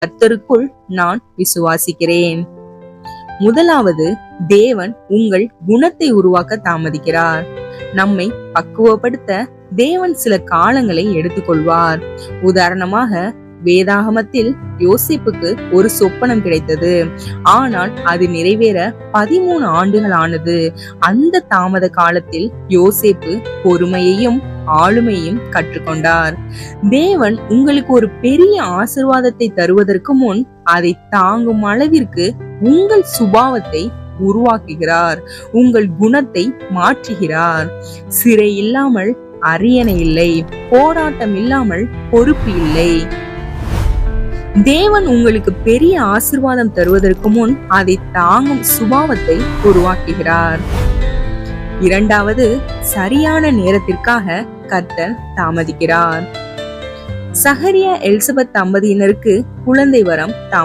கர்த்தருக்குள் நான் விசுவாசிக்கிறேன். முதலாவது, தேவன் உங்கள் குணத்தை உருவாக்க தாமதிக்கிறார். நம்மை பக்குவப்படுத்த தேவன் சில காலங்களை எடுத்துக்கொள்வார். உதாரணமாக, வேதாகமத்தில் யோசேப்புக்கு ஒரு சொப்பனம் கிடைத்தது. ஆனால் அது நிறைவேற 13 ஆண்டுகள் ஆனது. அந்த தாமத காலத்தில் யோசேப்பு பொறுமையையும் ஆளுமையும் கற்றுக்கொண்டார். தேவன் உங்களுக்கு ஒரு பெரிய ஆசீர்வாதத்தை தருவதற்கு முன் அதை தாங்கும் அளவிற்கு உங்கள் சுபாவத்தை உருவாக்குகிறார். உங்கள் குணத்தை மாற்றுகிறார். சிறை இல்லாமல் அரியணை இல்லை, போராட்டம் இல்லாமல் பொறுப்பு இல்லை. தேவன் உங்களுக்கு பெரிய ஆசீர்வாதம் தருவதற்கு முன் அதை தாங்கும் சுபாவத்தை உருவாக்குகிறார். இரண்டாவது, சரியான நேரத்திற்காக கர்த்தர் தாமதிக்கிறார். சகரியா எலிசபெத் தம்பதியினருக்கு குழந்தை வரம்